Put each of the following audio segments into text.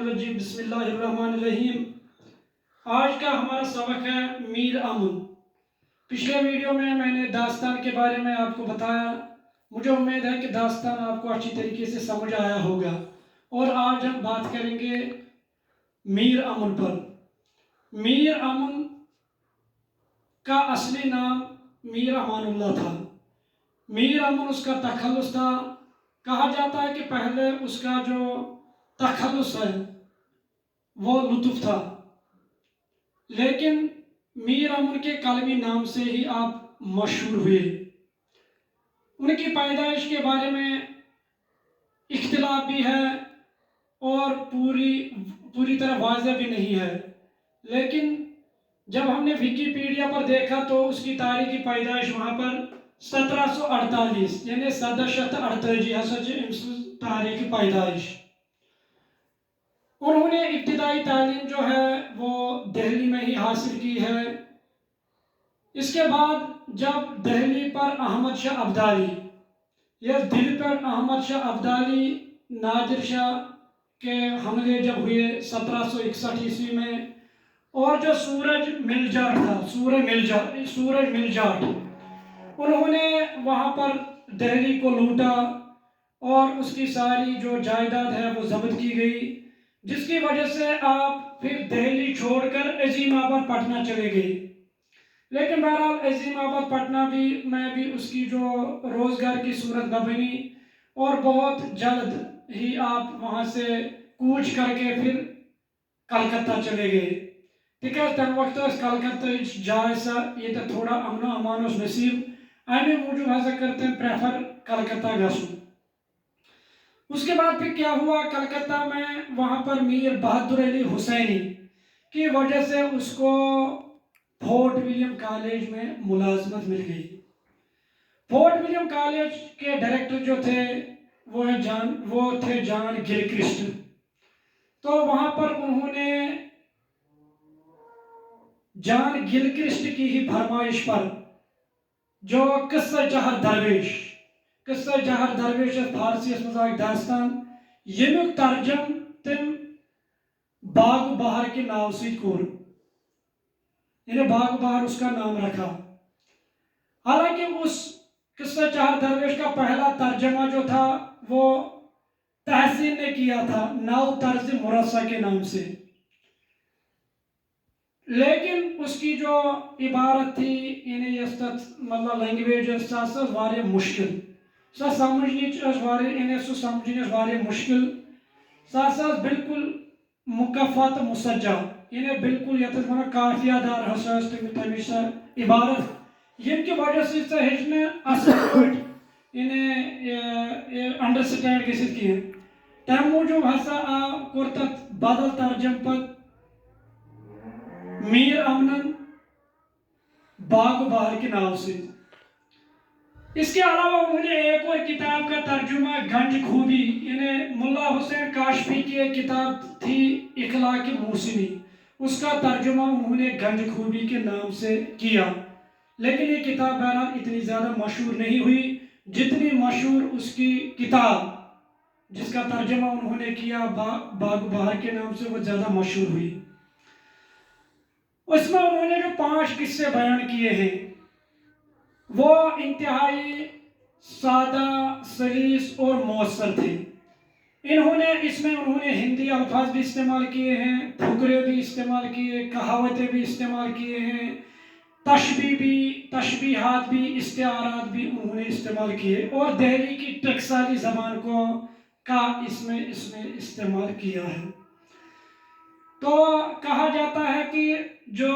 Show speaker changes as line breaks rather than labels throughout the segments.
الرجیم بسم اللہ الرحمن الرحیم۔ آج کا ہمارا سبق ہے میر امن۔ پچھلے ویڈیو میں نے داستان کے بارے میں آپ کو بتایا۔ مجھے امید ہے کہ داستان آپ کو اچھی طریقے سے سمجھ آیا ہوگا، اور آج ہم بات کریں گے میر امن پر۔ میر امن کا اصلی نام میر امان اللہ تھا۔ میر امن اس کا تخلص تھا۔ کہا جاتا ہے کہ پہلے اس کا جو تخلص ہے وہ لطف تھا، لیکن میر امن کے قلمی نام سے ہی آپ مشہور ہوئے۔ ان کی پیدائش کے بارے میں اختلاف بھی ہے اور پوری طرح واضح بھی نہیں ہے، لیکن جب ہم نے ویکیپیڈیا پر دیکھا تو اس کی تاریخی پیدائش وہاں پر 1748 یعنی 1748 تاریخی پیدائش۔ انہوں نے ابتدائی تعلیم جو ہے وہ دہلی میں ہی حاصل کی ہے۔ اس کے بعد جب دہلی پر احمد شاہ ابدالی یا دل پر احمد شاہ ابدالی نادر شاہ کے حملے جب ہوئے 1761 میں، اور جو سورج مل جاٹ تھا، سورج مل جاٹ، انہوں نے وہاں پر دہلی کو لوٹا اور اس کی ساری جو جائیداد ہے وہ ضبط کی گئی، جس کی وجہ سے آپ پھر دہلی چھوڑ کر عظیم آباد پٹنہ چلے گئے۔ لیکن بہرحال عظیم آباد پٹنہ میں بھی اس کی جو روزگار کی صورت نہ بنی، اور بہت جلد ہی آپ وہاں سے کوچ کر کے پھر کلکتہ چلے گئے۔ تکیاز تم وقت کلکتہ جائے سا یہ تھوڑا امن و امان نصیب، امی موجود ہسا کرتے ہیں پریفر کلکتہ گژھن۔ اس کے بعد پھر کیا ہوا کلکتہ میں، وہاں پر میر بہادر علی حسینی کی وجہ سے اس کو فورٹ ولیم کالج میں ملازمت مل گئی۔ فورٹ ولیم کالج کے ڈائریکٹر جو تھے وہ تھے جان گلکرسٹ۔ تو وہاں پر انہوں نے جان گلکرسٹ کی ہی فرمائش پر جو قصہ جہر درویش فارسی اس مزاق داستان، یمیک ترجم تم باغ و بہار کے ناو سے کور، یعنی باغ و بہار اس کا نام رکھا۔ حالانکہ اس قصہ جہر درویش کا پہلا ترجمہ جو تھا وہ تحسین نے کیا تھا نو طرز مرصع کے نام سے، لیکن اس کی جو عبارت تھی یعنی مطلب لینگویج واریاہ مشکل، سو سمجھنیچ واریاہ مشکل، سو بالکل مکفہ تو مسجع، یعنی بالکل یتھ ونان کافیہ دار ہسا تمچ سا عبارت، یم کی وجہ سے سا ہیچ اصل پٲٹھۍ یعنی انڈرسٹینڈ گژھِتھ کینٛہہ۔ تمہِ موٗجوٗب ہسا کوٚر تتھ بدل ترجم پتہٕ میر امنن باغ و بہار کے نام سے۔ اس کے علاوہ انہوں نے ایک اور کتاب کا ترجمہ گنج خوبی، یعنی ملا حسین کاشفی کی ایک کتاب تھی اخلاق موسمی، اس کا ترجمہ انہوں نے گنج خوبی کے نام سے کیا، لیکن یہ کتاب بہرحال اتنی زیادہ مشہور نہیں ہوئی جتنی مشہور اس کی کتاب جس کا ترجمہ انہوں نے کیا باغ و بہار کے نام سے، وہ زیادہ مشہور ہوئی۔ اس میں انہوں نے جو 5 قصے بیان کیے ہیں وہ انتہائی سادہ، سلیس اور مؤثر تھے۔ اس میں انہوں نے ہندی الفاظ بھی استعمال کیے ہیں، پھکرے بھی استعمال کیے، کہاوتیں بھی استعمال کیے ہیں، تشبیہات بھی، استعارات بھی انہوں نے استعمال کیے، اور دہلی کی ٹکسالی زبان کا اس میں استعمال کیا ہے۔ تو کہا جاتا ہے کہ جو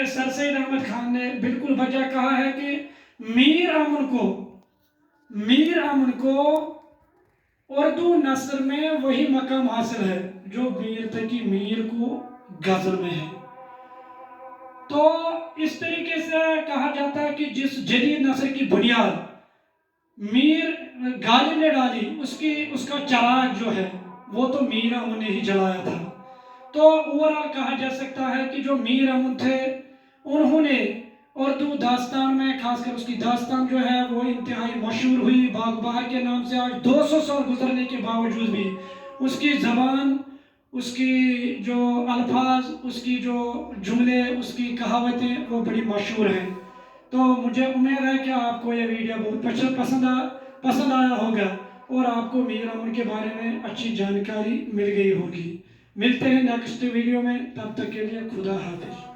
سر سید احمد خان نے بالکل وجہ کہا ہے کہ میر امن کو اردو نثر میں وہی مقام حاصل ہے جو میر تقی میر کو غزل میں ہے۔ تو اس طریقے سے کہا جاتا ہے کہ جس جدید نثر کی بنیاد میر غالب نے ڈالی، اس کا چراغ جو ہے وہ تو میر امن نے ہی جلایا تھا۔ تو اوورآل کہا جا سکتا ہے کہ جو میر امن تھے انہوں نے اردو داستان میں، خاص کر اس کی داستان جو ہے وہ انتہائی مشہور ہوئی باغ و بہار کے نام سے۔ آج 200 سال گزرنے کے باوجود بھی اس کی زبان اس کی جو الفاظ، اس کی جو جملے، اس کی کہاوتیں وہ بڑی مشہور ہیں. تو مجھے امید ہے کہ آپ کو یہ ویڈیو بہت پسند آیا ہوگا اور آپ کو میر امن کے بارے میں اچھی جانکاری مل گئی ہوگی. ملتے ہیں نیکسٹ ویڈیو میں، تب تک کے لیے خدا حافظ.